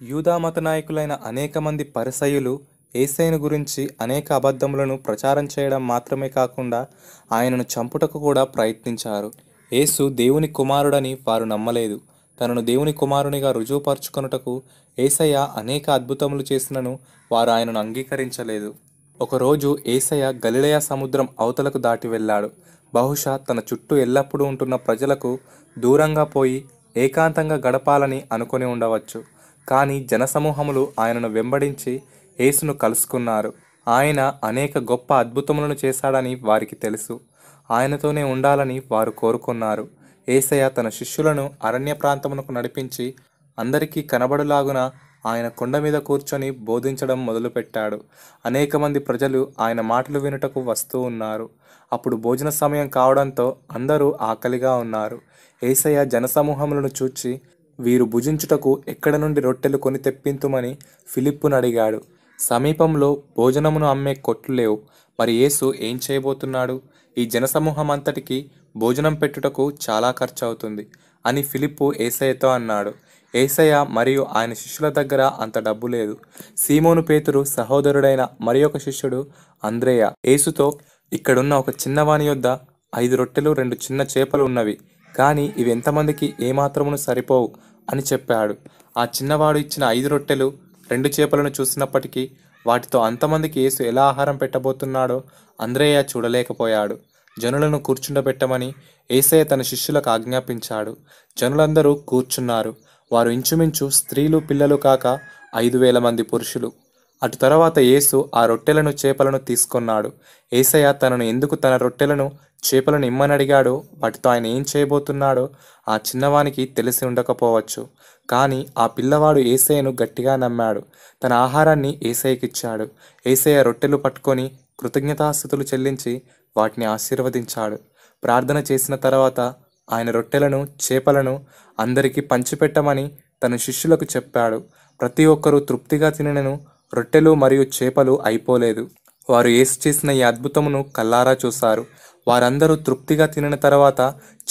యూదా మత నాయకులైన అనేక మంది పరిసయ్యులు యేసయ్యను గురించి అనేక అబద్ధములను ప్రచారం చేయడం మాత్రమే కాకుండా ఆయనను చంపుటకు కూడా ప్రయత్నించారు. యేసు దేవుని కుమారుడని వారు నమ్మలేదు. తనను దేవుని కుమారునిగా రుజువుపరుచుకొనుటకు యేసయ్య అనేక అద్భుతములు చేసినను వారు ఆయనను అంగీకరించలేదు. ఒకరోజు యేసయ్య గలిలయ సముద్రం అవతలకు దాటి వెళ్ళాడు. బహుశా తన చుట్టూ ఎల్లప్పుడూ ఉంటున్న ప్రజలకు దూరంగా పోయి ఏకాంతంగా గడపాలని అనుకొని ఉండవచ్చు. కానీ జనసమూహములు ఆయనను వెంబడించి యేసును కలుసుకున్నారు. ఆయన అనేక గొప్ప అద్భుతములను చేశాడని వారికి తెలుసు. ఆయనతోనే ఉండాలని వారు కోరుకున్నారు. యేసయ్య తన శిష్యులను అరణ్య ప్రాంతమునకు నడిపించి అందరికీ కనబడులాగున ఆయన కొండ మీద కూర్చొని బోధించడం మొదలుపెట్టాడు. అనేక మంది ప్రజలు ఆయన మాటలు వినుటకు వస్తూ ఉన్నారు. అప్పుడు భోజన సమయం కావడంతో అందరూ ఆకలిగా ఉన్నారు. యేసయ్య జనసమూహములను చూచి, వీరు భుజించుటకు ఎక్కడ నుండి రొట్టెలు కొని తెప్పింతుమని ఫిలిప్పును అడిగాడు. సమీపంలో భోజనమును అమ్మే కొట్లు లేవు. మరి యేసు ఏం చేయబోతున్నాడు? ఈ జనసమూహం అంతటికి భోజనం పెట్టుటకు చాలా ఖర్చు అవుతుంది అని ఫిలిప్పు యేసయ్యతో అన్నాడు. యేసయ్య మరియు ఆయన శిష్యుల దగ్గర అంత డబ్బు లేదు. సీమోను పేతురు సహోదరుడైన మరి ఒక శిష్యుడు అంద్రెయ యేసుతో, ఇక్కడున్న ఒక చిన్నవాని యొద్ద 5 రొట్టెలు 2 చిన్న చేపలు ఉన్నవి, కానీ ఇవి ఎంతమందికి ఏమాత్రమును సరిపోవు అని చెప్పాడు. ఆ చిన్నవాడు ఇచ్చిన 5 రొట్టెలు 2 చేపలను చూసినప్పటికీ వాటితో అంతమందికి యేసు ఎలా ఆహారం పెట్టబోతున్నాడో అంద్రెయ చూడలేకపోయాడు. జనులను కూర్చుండబెట్టమని యేసయ్య తన శిష్యులకు ఆజ్ఞాపించాడు. జనులందరూ కూర్చున్నారు. వారు ఇంచుమించు స్త్రీలు పిల్లలు కాక 5,000 మంది పురుషులు. అటు తర్వాత యేసు ఆ రొట్టెలను చేపలను తీసుకొన్నాడు. యేసయ్య తనను ఎందుకు తన రొట్టెలను చేపలను ఇమ్మనడిగాడో, వాటితో ఆయన ఏం చేయబోతున్నాడో ఆ చిన్నవానికి తెలిసి ఉండకపోవచ్చు. కానీ ఆ పిల్లవాడు యేసయ్యను గట్టిగా నమ్మాడు. తన ఆహారాన్ని యేసయ్యకిచ్చాడు. యేసయ్య రొట్టెలు పట్టుకొని కృతజ్ఞతాస్తుతులు చెల్లించి వాటిని ఆశీర్వదించాడు. ప్రార్థన చేసిన తర్వాత ఆయన రొట్టెలను చేపలను అందరికీ పంచిపెట్టమని తన శిష్యులకు చెప్పాడు. ప్రతి ఒక్కరూ తృప్తిగా తినెను. రొట్టెలు మరియు చేపలు అయిపోలేదు. వారు యేసు చేసిన ఈ అద్భుతమును కల్లారా చూశారు. వారందరూ తృప్తిగా తినిన తర్వాత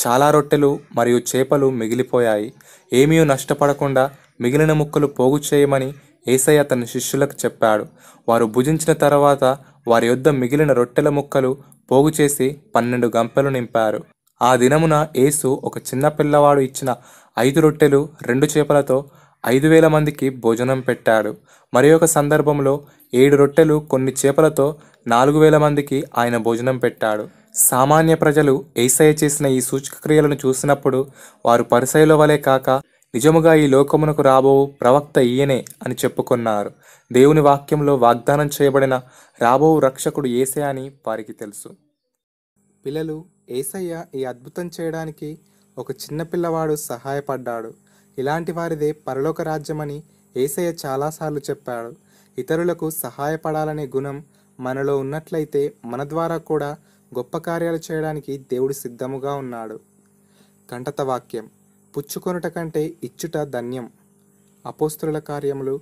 చాలా రొట్టెలు మరియు చేపలు మిగిలిపోయాయి. ఏమీ నష్టపడకుండా మిగిలిన ముక్కలు పోగు చేయమని యేసయ్య తన శిష్యులకు చెప్పాడు. వారు భుజించిన తర్వాత వారి యొద్ద మిగిలిన రొట్టెల ముక్కలు పోగు చేసి 12 గంపెలు నింపారు. ఆ దినమున యేసు ఒక చిన్న పిల్లవాడు ఇచ్చిన 5 రొట్టెలు 2 చేపలతో 5,000 మందికి భోజనం పెట్టాడు. మరి ఒక సందర్భంలో 7 రొట్టెలు కొన్ని చేపలతో 4,000 మందికి ఆయన భోజనం పెట్టాడు. సామాన్య ప్రజలు యేసయ్య చేసిన ఈ సూచక క్రియలను చూసినప్పుడు వారు పరిసయ్యుల వలె కాక, నిజముగా ఈ లోకమునకు రాబోవు ప్రవక్త ఈయనే అని చెప్పుకొన్నారు. దేవుని వాక్యంలో వాగ్దానం చేయబడిన రాబోవు రక్షకుడు యేసే అని వారికి తెలుసు. పిల్లలు, యేసయ్య ఈ అద్భుతం చేయడానికి ఒక చిన్న పిల్లవాడు సహాయపడ్డాడు. ఇలాంటి వారిదే పరలోక రాజ్యమని యేసయ్య చాలాసార్లు చెప్పాడు. ఇతరులకు సహాయపడాలనే గుణం మనలో ఉన్నట్లయితే మన ద్వారా కూడా గొప్ప కార్యాలు చేయడానికి దేవుడు సిద్ధముగా ఉన్నాడు. కంటత వాక్యం: పుచ్చుకొనుట కంటే ఇచ్చుట ధన్యం. అపోస్తలుల కార్యములు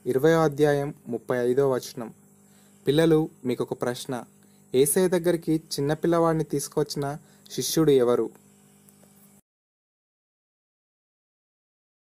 20వ అధ్యాయం 35వ వచనం. పిల్లలు, మీకు ఒక ప్రశ్న. యేసయ్య దగ్గరికి చిన్నపిల్లవాడిని తీసుకొచ్చిన శిష్యుడు ఎవరు?